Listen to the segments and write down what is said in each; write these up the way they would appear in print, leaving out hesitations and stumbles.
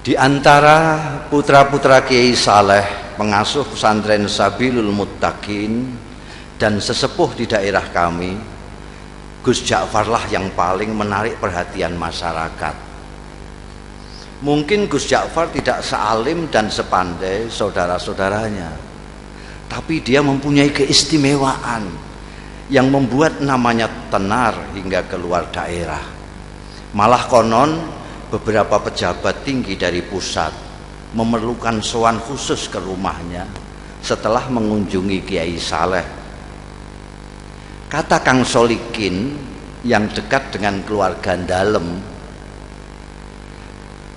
Di antara putra-putra Kiai Saleh, pengasuh pesantren Sabilul Muttaqin dan sesepuh di daerah kami, Gus Ja'far lah yang paling menarik perhatian masyarakat. Mungkin Gus Ja'far tidak sealim dan sepandai saudara-saudaranya, tapi dia mempunyai keistimewaan yang membuat namanya tenar hingga keluar daerah. Malah konon beberapa pejabat tinggi dari pusat memerlukan sowan khusus ke rumahnya setelah mengunjungi Kiai Saleh. Kata Kang Solikin yang dekat dengan keluarga dalem,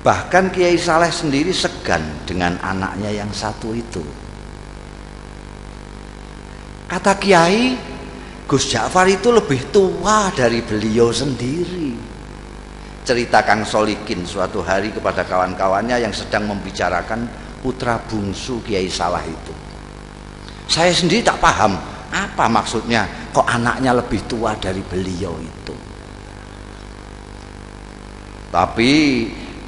bahkan Kiai Saleh sendiri segan dengan anaknya yang satu itu. Kata Kiai, Gus Ja'far itu lebih tua dari beliau sendiri. Cerita Kang Solikin suatu hari kepada kawan-kawannya yang sedang membicarakan putra bungsu Kiai Saleh itu. Saya sendiri tak paham apa maksudnya kok anaknya lebih tua dari beliau itu. Tapi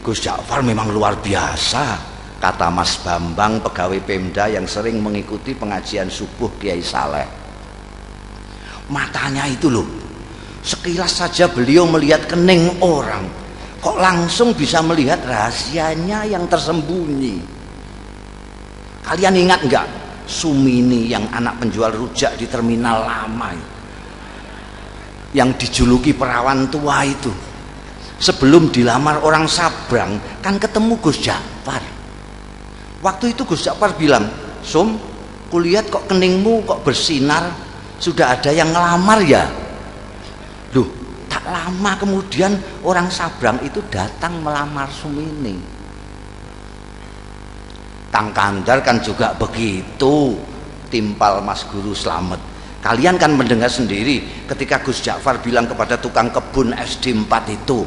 Gus Ja'far memang luar biasa, kata Mas Bambang, pegawai Pemda yang sering mengikuti pengajian subuh Kiai Saleh. Matanya itu loh, sekilas saja beliau melihat kening orang, kok langsung bisa melihat rahasianya yang tersembunyi. Kalian ingat enggak Sumini yang anak penjual rujak di terminal lama yang dijuluki perawan tua itu? Sebelum dilamar orang Sabrang kan ketemu Gus Ja'far. Waktu itu Gus Ja'far bilang, "Sum, kulihat kok keningmu kok bersinar, sudah ada yang ngelamar ya?" Loh, tak lama kemudian orang Sabrang itu datang melamar Sumini. Kang Kandar kan juga begitu, timpal Mas Guru Slamet. Kalian kan mendengar sendiri ketika Gus Ja'far bilang kepada tukang kebun SD 4 itu,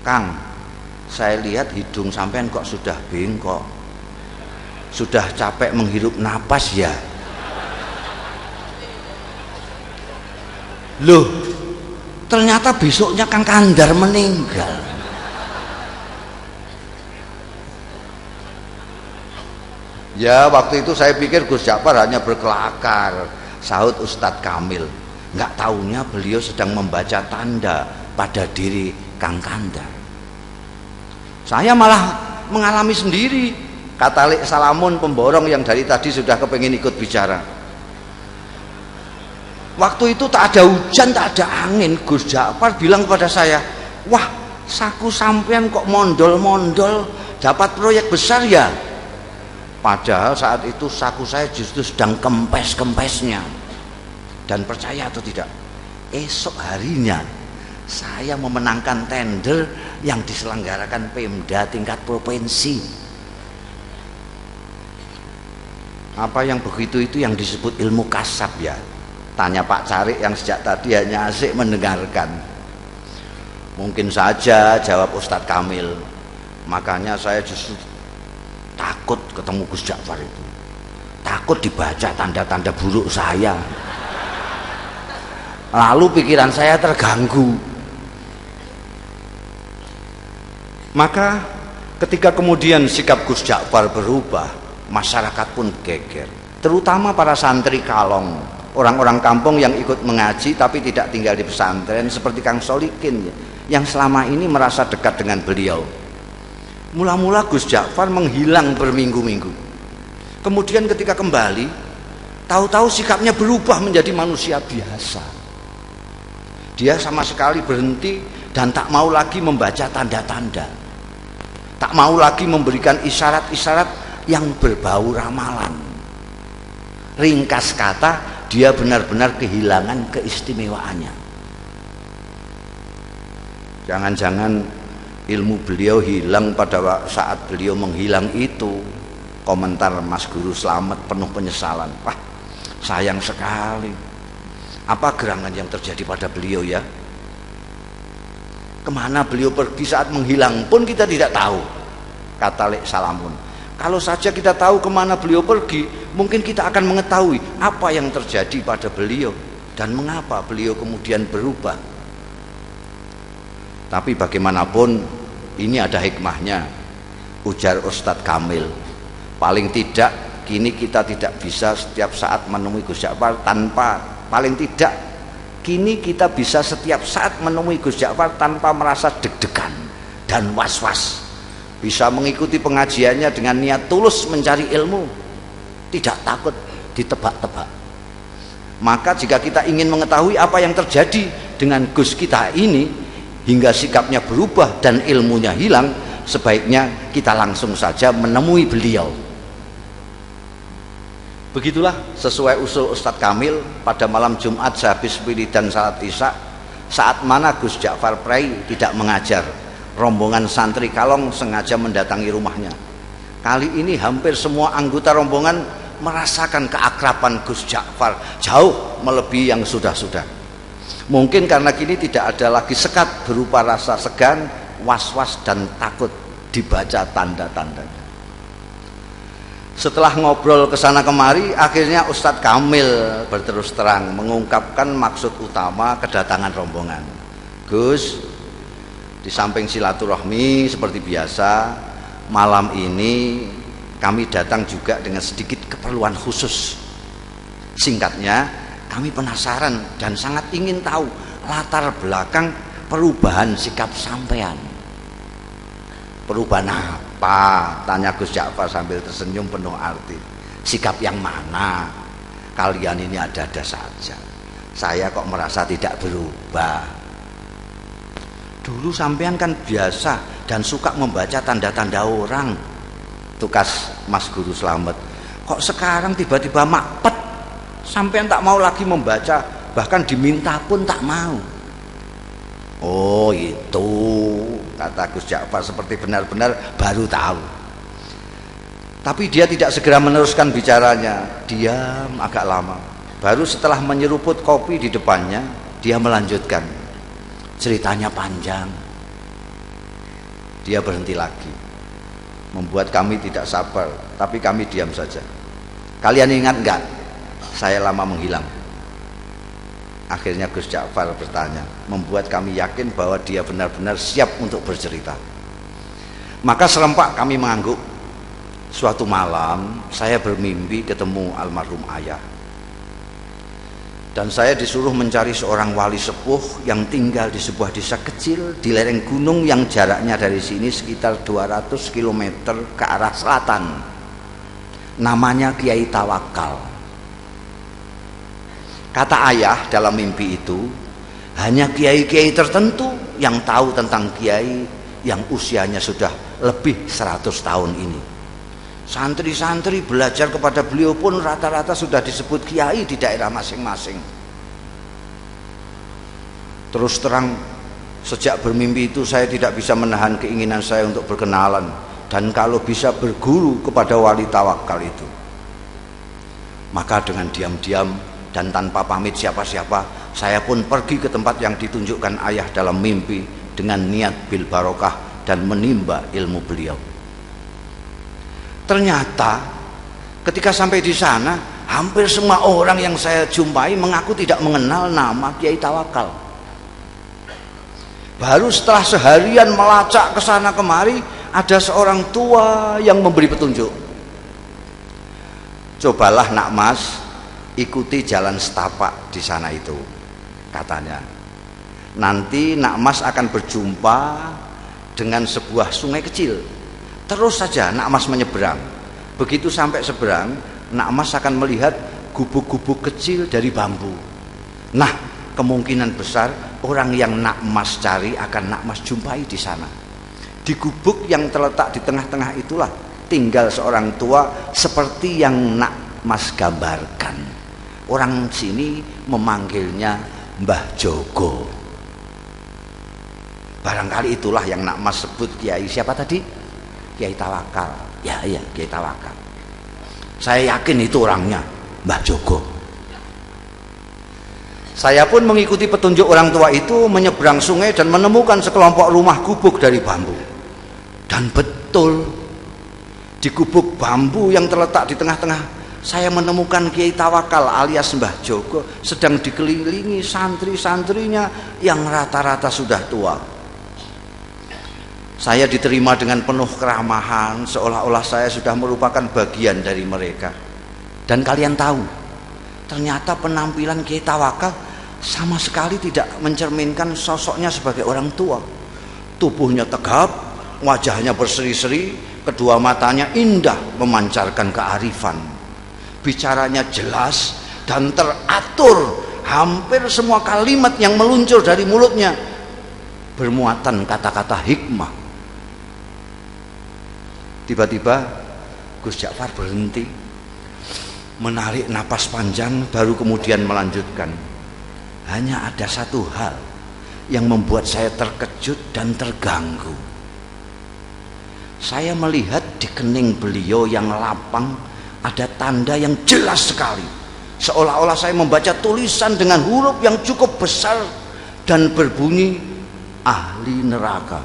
"Kang, saya lihat hidung sampean kok sudah bengkok, sudah capek menghirup napas ya?" Loh, ternyata besoknya Kang Kandar meninggal. Ya, waktu itu saya pikir Gus Ja'far hanya berkelakar, sahut Ustadz Kamil. Nggak taunya beliau sedang membaca tanda pada diri Kang Kandar. Saya malah mengalami sendiri, kata Lek Salamun pemborong yang dari tadi sudah kepengin ikut bicara. Waktu itu tak ada hujan, tak ada angin. Gus Ja'far bilang kepada saya, "Wah, saku sampean kok mondol-mondol, dapat proyek besar ya?" Padahal saat itu saku saya justru sedang kempes-kempesnya. Dan percaya atau tidak, esok harinya saya memenangkan tender yang diselenggarakan Pemda tingkat provinsi. Apa yang begitu itu yang disebut ilmu kasab ya? Tanya Pak Carik yang sejak tadi hanya asik mendengarkan. Mungkin saja, jawab Ustadz Kamil. Makanya saya justru takut ketemu Gus Ja'far itu. Takut dibaca tanda-tanda buruk saya. Lalu pikiran saya terganggu. Maka ketika kemudian sikap Gus Ja'far berubah, masyarakat pun geger. Terutama para santri kalong, orang-orang kampung yang ikut mengaji tapi tidak tinggal di pesantren seperti Kang Solikin yang selama ini merasa dekat dengan beliau. Mula-mula Gus Ja'far menghilang berminggu-minggu. Kemudian ketika kembali, tahu-tahu sikapnya berubah menjadi manusia biasa. Dia sama sekali berhenti dan tak mau lagi membaca tanda-tanda. Tak mau lagi memberikan isyarat-isyarat yang berbau ramalan. Ringkas kata, dia benar-benar kehilangan keistimewaannya. Jangan-jangan ilmu beliau hilang pada saat beliau menghilang itu. Komentar Mas Guru Slamet penuh penyesalan. Wah, sayang sekali. Apa gerangan yang terjadi pada beliau ya? Kemana beliau pergi saat menghilang pun kita tidak tahu, kata Lek Salamun. Kalau saja kita tahu kemana beliau pergi, mungkin kita akan mengetahui apa yang terjadi pada beliau dan mengapa beliau kemudian berubah. Tapi bagaimanapun ini ada hikmahnya. ujar Ustadz Kamil. Paling tidak kini kita tidak bisa setiap saat menemui Gus Ja'far tanpa, paling tidak kini kita bisa setiap saat menemui Gus Ja'far tanpa merasa deg-degan dan was-was. Bisa mengikuti pengajiannya dengan niat tulus mencari ilmu, tidak takut ditebak-tebak. Maka jika kita ingin mengetahui apa yang terjadi dengan Gus kita ini hingga sikapnya berubah dan ilmunya hilang, sebaiknya kita langsung saja menemui beliau. Begitulah sesuai usul Ustadz Kamil pada malam Jumat sehabis wiridan salat Isya, saat mana Gus Ja'far Prai tidak mengajar, rombongan santri Kalong sengaja mendatangi rumahnya. Kali ini hampir semua anggota rombongan merasakan keakraban Gus Ja'far jauh melebihi yang sudah-sudah. Mungkin karena kini tidak ada lagi sekat berupa rasa segan, was-was dan takut dibaca tanda-tandanya. Setelah ngobrol kesana kemari, akhirnya Ustadz Kamil berterus terang mengungkapkan maksud utama kedatangan rombongan. Gus, di samping silaturahmi seperti biasa, malam ini kami datang juga dengan sedikit keperluan khusus. Singkatnya, kami penasaran dan sangat ingin tahu latar belakang perubahan sikap sampean. Perubahan apa? Tanya Gus Ja'far sambil tersenyum penuh arti. Sikap yang mana? Kalian ini ada-ada saja. Saya kok merasa tidak berubah. Dulu sampean kan biasa dan suka membaca tanda-tanda orang. Tukas Mas Guru Slamet. Kok sekarang tiba-tiba makpet? Sampean tak mau lagi membaca, bahkan diminta pun tak mau. Oh itu, kata Gus Ja'far seperti benar-benar baru tahu. Tapi dia tidak segera meneruskan bicaranya. Diam agak lama. Baru setelah menyeruput kopi di depannya, dia melanjutkan. Ceritanya panjang. Dia berhenti lagi, membuat kami tidak sabar. Tapi kami diam saja. Kalian ingat enggak, saya lama menghilang? Akhirnya Gus Ja'far bertanya, membuat kami yakin bahwa dia benar-benar siap untuk bercerita. Maka serempak kami mengangguk. Suatu malam saya bermimpi ketemu almarhum ayah, dan saya disuruh mencari seorang wali sepuh yang tinggal di sebuah desa kecil di lereng gunung yang jaraknya dari sini sekitar 200 km ke arah selatan. Namanya Kiai Tawakal. Kata ayah dalam mimpi itu, hanya kiai-kiai tertentu yang tahu tentang kiai yang usianya sudah lebih 100 tahun ini. Santri-santri belajar kepada beliau pun rata-rata sudah disebut kiai di daerah masing-masing. Terus terang, sejak bermimpi itu saya tidak bisa menahan keinginan saya untuk berkenalan dan kalau bisa berguru kepada wali tawakal itu. Maka dengan diam-diam dan tanpa pamit siapa-siapa, saya pun pergi ke tempat yang ditunjukkan ayah dalam mimpi dengan niat bil barokah dan menimba ilmu beliau. Ternyata ketika sampai di sana, hampir semua orang yang saya jumpai mengaku tidak mengenal nama Kiai Tawakal. Baru setelah seharian melacak ke sana kemari, ada seorang tua yang memberi petunjuk. Cobalah nak mas, ikuti jalan setapak di sana itu, katanya. Nanti nak mas akan berjumpa dengan sebuah sungai kecil. Terus saja nak mas menyeberang. Begitu sampai seberang, nak mas akan melihat gubuk-gubuk kecil dari bambu. Nah, kemungkinan besar orang yang nak mas cari akan nak mas jumpai di sana. Di gubuk yang terletak di tengah-tengah itulah tinggal seorang tua seperti yang nak mas gambarkan. Orang sini memanggilnya Mbah Jogo. Barangkali itulah yang nak mas sebut kiai siapa tadi? Kiai Tawakal. Ya, Kiai Tawakal. Saya yakin itu orangnya, Mbah Jogo. Saya pun mengikuti petunjuk orang tua itu, menyeberang sungai dan menemukan sekelompok rumah gubuk dari bambu. Dan betul, di gubuk bambu yang terletak di tengah-tengah, saya menemukan Kiai Tawakal alias Mbah Jogo sedang dikelilingi santri-santrinya yang rata-rata sudah tua. Saya diterima dengan penuh keramahan, seolah-olah saya sudah merupakan bagian dari mereka. Dan kalian tahu, ternyata penampilan Kiai Tawakal sama sekali tidak mencerminkan sosoknya sebagai orang tua. Tubuhnya tegap, wajahnya berseri-seri, kedua matanya indah memancarkan kearifan. Bicaranya jelas dan teratur, hampir semua kalimat yang meluncur dari mulutnya bermuatan kata-kata hikmah. Tiba-tiba Gus Ja'far berhenti, menarik napas panjang, baru kemudian melanjutkan. Hanya ada satu hal yang membuat saya terkejut dan terganggu. Saya melihat di kening beliau yang lapang ada tanda yang jelas sekali, seolah-olah saya membaca tulisan dengan huruf yang cukup besar dan berbunyi ahli neraka.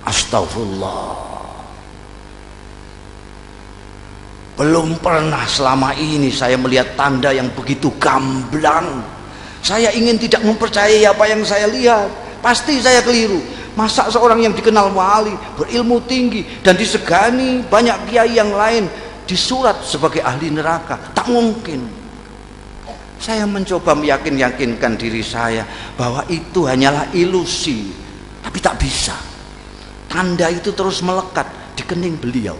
Astagfirullah. Belum pernah selama ini saya melihat tanda yang begitu gamblang. Saya ingin tidak mempercayai apa yang saya lihat. Pasti saya keliru. Masa seorang yang dikenal wali, berilmu tinggi, dan disegani banyak kiai yang lain disurat sebagai ahli neraka? Tak mungkin. Saya mencoba meyakinkan diri saya bahwa itu hanyalah ilusi, tapi tak bisa. Tanda itu terus melekat di kening beliau.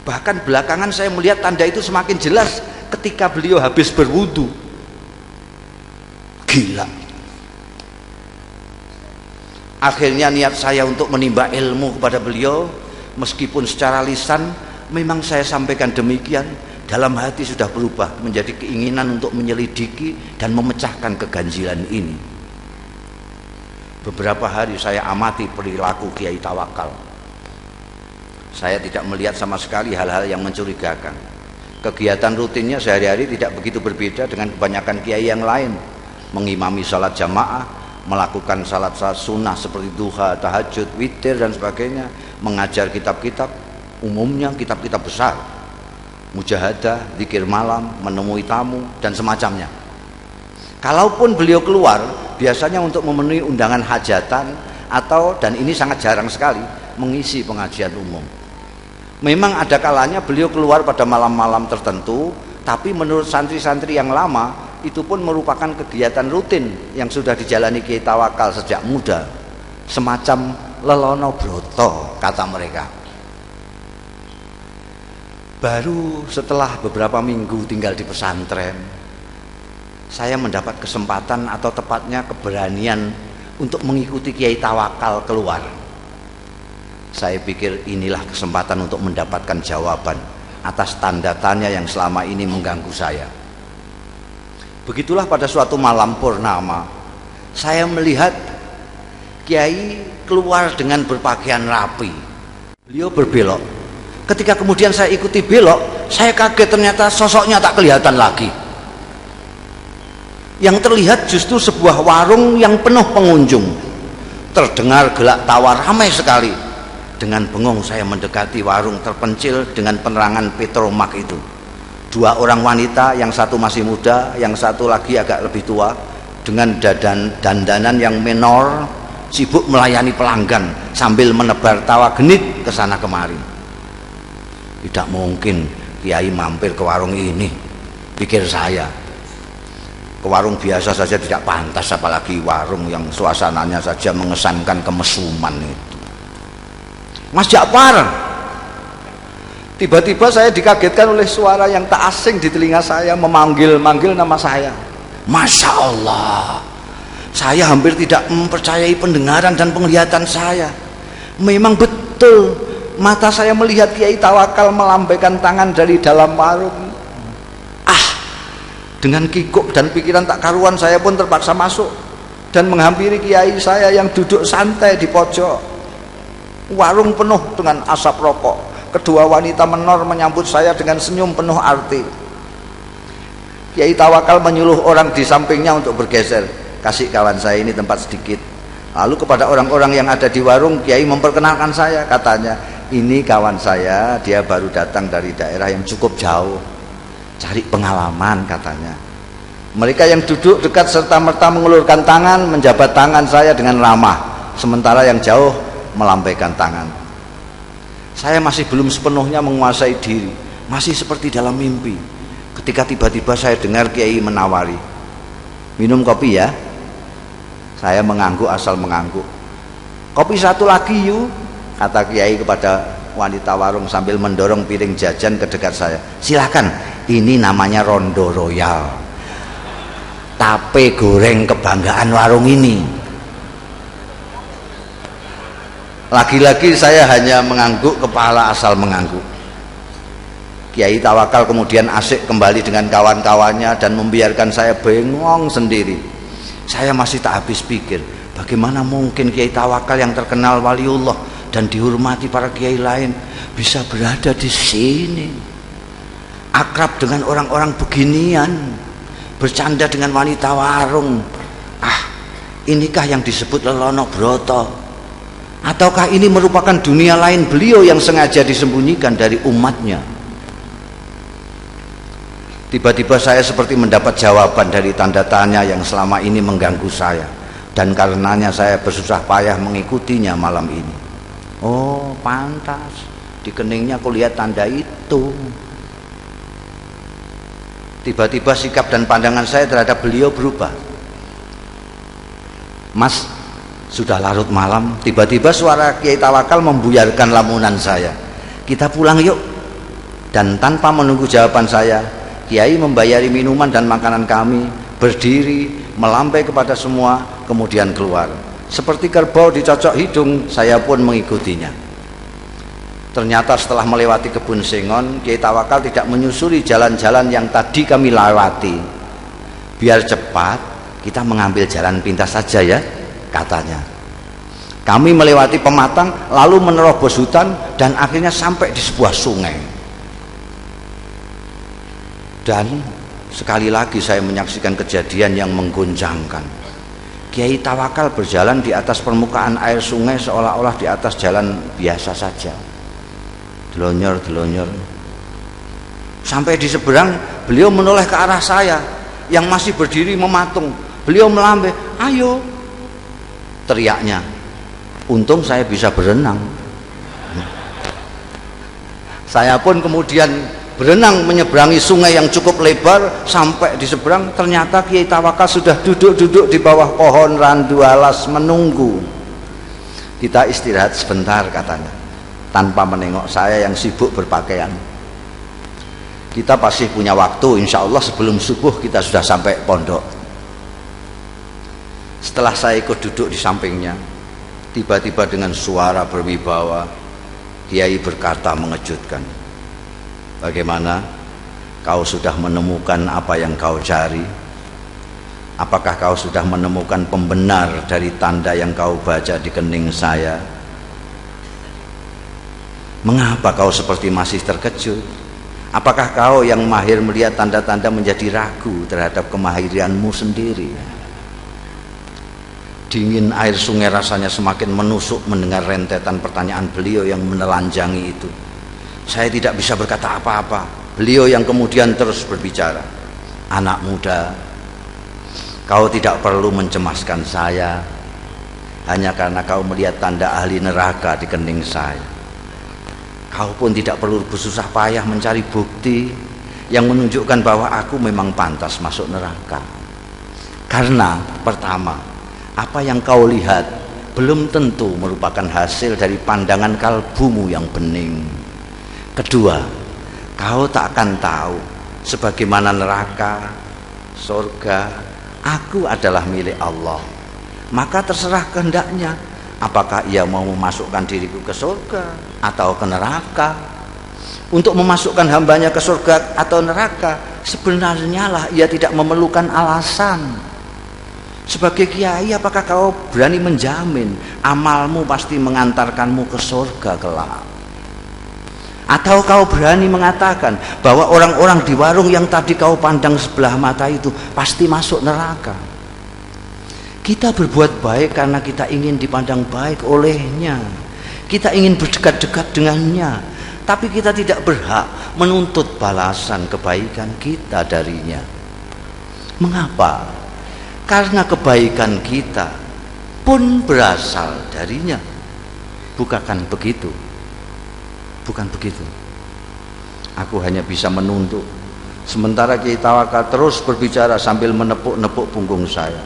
Bahkan belakangan saya melihat tanda itu semakin jelas ketika beliau habis berwudu. Gila. Akhirnya niat saya untuk menimba ilmu kepada beliau, meskipun secara lisan memang saya sampaikan demikian, dalam hati sudah berubah menjadi keinginan untuk menyelidiki dan memecahkan keganjilan ini. Beberapa hari saya amati perilaku Kiai Tawakal. Saya tidak melihat sama sekali hal-hal yang mencurigakan. Kegiatan rutinnya sehari-hari tidak begitu berbeda dengan kebanyakan kiai yang lain. Mengimami salat jamaah, melakukan salat sunnah seperti duha, tahajud, witir dan sebagainya, mengajar kitab-kitab, umumnya kitab-kitab besar, mujahadah, zikir malam, menemui tamu dan semacamnya. Kalaupun beliau keluar, biasanya untuk memenuhi undangan hajatan atau, dan ini sangat jarang sekali, mengisi pengajian umum. Memang ada kalanya beliau keluar pada malam-malam tertentu, tapi menurut santri-santri yang lama itu pun merupakan kegiatan rutin yang sudah dijalani Kiai Tawakal sejak muda, semacam lelono broto kata mereka. Baru setelah beberapa minggu tinggal di pesantren, saya mendapat kesempatan atau tepatnya keberanian untuk mengikuti Kiai Tawakal keluar. Saya pikir inilah kesempatan untuk mendapatkan jawaban atas tanda tanya yang selama ini mengganggu saya. Begitulah pada suatu malam purnama, saya melihat Kiai keluar dengan berpakaian rapi. Beliau berbelok. Ketika kemudian saya ikuti belok, saya kaget, ternyata sosoknya tak kelihatan lagi. Yang terlihat justru sebuah warung yang penuh pengunjung. Terdengar gelak tawa ramai sekali. Dengan bengong saya mendekati warung terpencil dengan penerangan petromak itu. Dua orang wanita, yang satu masih muda, yang satu lagi agak lebih tua, dengan dandanan yang menor, sibuk melayani pelanggan sambil menebar tawa genit ke sana kemari. Tidak mungkin Kiai mampir ke warung ini, pikir saya. Ke warung biasa saja tidak pantas, apalagi warung yang suasananya saja mengesankan kemesuman itu. Mas Ja'far, tiba-tiba saya dikagetkan oleh suara yang tak asing di telinga saya, memanggil-manggil nama saya. Masya Allah, saya hampir tidak mempercayai pendengaran dan penglihatan saya. Memang betul, mata saya melihat Kiai Tawakal melambaikan tangan dari dalam warung. Dengan kikuk dan pikiran tak karuan, saya pun terpaksa masuk dan menghampiri Kiai saya yang duduk santai di pojok. Warung penuh dengan asap rokok. Kedua wanita menor menyambut saya dengan senyum penuh arti. Kiai Tawakal menyuruh orang di sampingnya untuk bergeser. Kasih kawan saya ini tempat sedikit. Lalu kepada orang-orang yang ada di warung, Kiai memperkenalkan saya. Katanya, ini kawan saya, dia baru datang dari daerah yang cukup jauh, cari pengalaman katanya. Mereka yang duduk dekat serta-merta mengulurkan tangan, menjabat tangan saya dengan ramah. sementara yang jauh melambaikan tangan. Saya masih belum sepenuhnya menguasai diri, masih seperti dalam mimpi. Ketika tiba-tiba saya dengar Kiai menawari, minum kopi ya. Saya mengangguk asal mengangguk. Kopi satu lagi yuk, kata Kiai kepada wanita warung sambil mendorong piring jajan ke dekat saya. Silakan, ini namanya Rondo Royal, tape goreng kebanggaan warung ini. Lagi-lagi saya hanya mengangguk kepala asal mengangguk. Kiai Tawakal kemudian asik kembali dengan kawan-kawannya dan membiarkan saya bengong sendiri. Saya masih tak habis pikir, bagaimana mungkin Kiai Tawakal yang terkenal waliullah dan dihormati para kiai lain bisa berada di sini, akrab dengan orang-orang beginian, bercanda dengan wanita warung. Inikah yang disebut Lelono Broto? Ataukah ini merupakan dunia lain beliau yang sengaja disembunyikan dari umatnya? Tiba-tiba saya seperti mendapat jawaban dari tanda tanya yang selama ini mengganggu saya, dan karenanya saya bersusah payah mengikutinya malam ini. Oh, pantas di keningnya aku lihat tanda itu. Tiba-tiba sikap dan pandangan saya terhadap beliau berubah. Mas, sudah larut malam. Tiba-tiba suara Kiai Tawakal membuyarkan lamunan saya. Kita pulang yuk. Dan tanpa menunggu jawaban saya, Kiai membayari minuman dan makanan kami, berdiri, melambai kepada semua, kemudian keluar. Seperti kerbau dicocok hidung, saya pun mengikutinya. Ternyata setelah melewati kebun sengon, Kiai Tawakal tidak menyusuri jalan-jalan yang tadi kami lewati. Biar cepat, kita mengambil jalan pintas saja ya, katanya. Kami melewati pematang, lalu menerobos hutan, dan akhirnya sampai di sebuah sungai. Dan sekali lagi saya menyaksikan kejadian yang mengguncangkan. Kiai Tawakal berjalan di atas permukaan air sungai seolah-olah di atas jalan biasa saja. Delonyor-delonyor. Sampai di seberang, beliau menoleh ke arah saya yang masih berdiri mematung. Beliau melambai, ayo, teriaknya. Untung saya bisa berenang. Saya pun kemudian berenang menyeberangi sungai yang cukup lebar. Sampai di seberang, ternyata Kiai Tawakal sudah duduk-duduk di bawah pohon randu alas menunggu. Kita istirahat sebentar, katanya, tanpa menengok saya yang sibuk berpakaian. Kita pasti punya waktu, insya Allah sebelum subuh kita sudah sampai pondok. Setelah saya ikut duduk di sampingnya, tiba-tiba dengan suara berwibawa, Kiai berkata mengejutkan, bagaimana? Kau sudah menemukan apa yang kau cari? Apakah kau sudah menemukan pembenar dari tanda yang kau baca di kening saya? Mengapa kau seperti masih terkejut? Apakah kau yang mahir melihat tanda-tanda menjadi ragu terhadap kemahiranmu sendiri? Dingin air sungai rasanya semakin menusuk mendengar rentetan pertanyaan beliau yang menelanjangi itu. Saya tidak bisa berkata apa-apa. Beliau yang kemudian terus berbicara, anak muda, kau tidak perlu mencemaskan saya hanya karena kau melihat tanda ahli neraka di kening saya. Kau pun tidak perlu bersusah payah mencari bukti yang menunjukkan bahwa aku memang pantas masuk neraka. Karena pertama, apa yang kau lihat belum tentu merupakan hasil dari pandangan kalbumu yang bening. Kedua, kau tak akan tahu sebagaimana neraka, surga, aku adalah milik Allah. Maka terserah kehendaknya, apakah ia mau memasukkan diriku ke surga atau ke neraka. Untuk memasukkan hambanya ke surga atau neraka, sebenarnya lah ia tidak memerlukan alasan. Sebagai kiai, apakah kau berani menjamin amalmu pasti mengantarkanmu ke surga kelak? Atau kau berani mengatakan bahwa orang-orang di warung yang tadi kau pandang sebelah mata itu pasti masuk neraka? Kita berbuat baik karena kita ingin dipandang baik olehnya. Kita ingin berdekat-dekat dengannya. Tapi kita tidak berhak menuntut balasan kebaikan kita darinya. Mengapa? Karena kebaikan kita pun berasal darinya. Bukan begitu? Bukan begitu. Aku hanya bisa menuntut, sementara Kiai Tawakal terus berbicara sambil menepuk-nepuk punggung saya.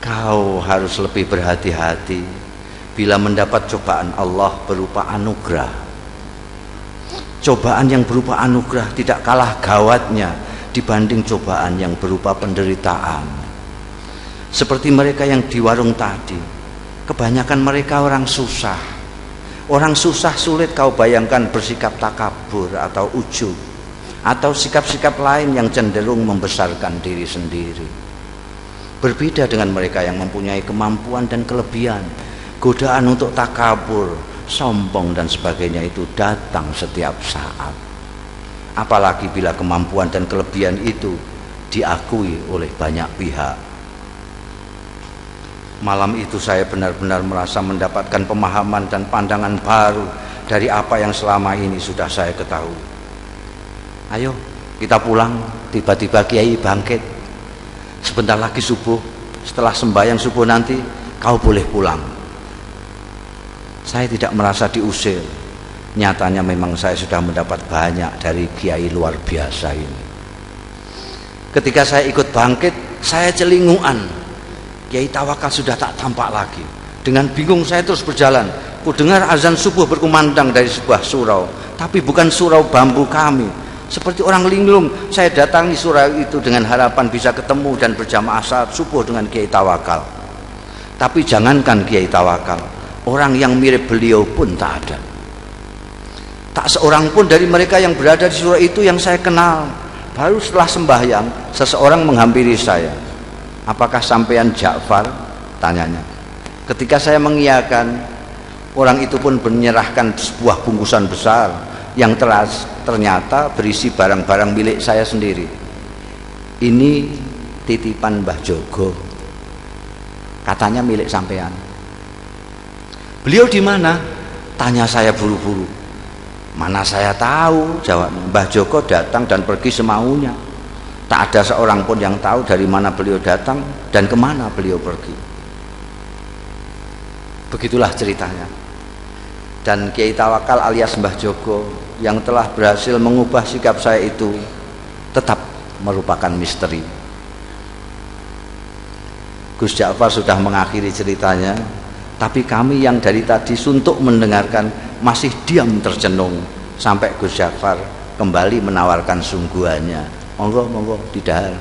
Kau harus lebih berhati-hati bila mendapat cobaan Allah berupa anugerah. Cobaan yang berupa anugerah tidak kalah gawatnya dibanding cobaan yang berupa penderitaan. Seperti mereka yang di warung tadi, kebanyakan mereka orang susah. Orang susah sulit kau bayangkan bersikap takabur atau ujub, atau sikap-sikap lain yang cenderung membesarkan diri sendiri. Berbeda dengan mereka yang mempunyai kemampuan dan kelebihan, godaan untuk takabur, sombong dan sebagainya itu datang setiap saat. Apalagi bila kemampuan dan kelebihan itu diakui oleh banyak pihak. Malam itu saya benar-benar merasa mendapatkan pemahaman dan pandangan baru dari apa yang selama ini sudah saya ketahui. Ayo kita pulang. Tiba-tiba Kiai bangkit. Sebentar lagi subuh, setelah sembahyang subuh nanti kau boleh pulang. Saya tidak merasa diusir. Nyatanya memang saya sudah mendapat banyak dari Kiai luar biasa ini. Ketika saya ikut bangkit, saya celinguan. Kiai Tawakal sudah tak tampak lagi. Dengan bingung saya terus berjalan. Ku dengar azan subuh berkumandang dari sebuah surau, tapi bukan surau bambu kami. Seperti orang linglung, saya datangi surau itu dengan harapan bisa ketemu dan berjamaah salat subuh dengan Kiai Tawakal. Tapi jangankan Kiai Tawakal, orang yang mirip beliau pun tak ada. Tak seorang pun dari mereka yang berada di surau itu yang saya kenal. Baru setelah sembahyang, seseorang menghampiri saya. Apakah sampean Ja'far? Tanyanya. Ketika saya mengiyakan, orang itu pun menyerahkan sebuah bungkusan besar yang ternyata berisi barang-barang milik saya sendiri. Ini titipan Mbah Jogo, katanya milik sampean. Beliau di mana? Tanya saya buru-buru. Mana saya tahu, jawabnya. Mbah Joko datang dan pergi semaunya. Tak ada seorang pun yang tahu dari mana beliau datang dan kemana beliau pergi. Begitulah ceritanya. Dan Kiai Tawakal alias Mbah Joko yang telah berhasil mengubah sikap saya itu tetap merupakan misteri. Gus Ja'far sudah mengakhiri ceritanya, tapi kami yang dari tadi suntuk mendengarkan masih diam tercenung sampai Gus Ja'far kembali menawarkan sungguhannya. Monggo, monggo, didahar.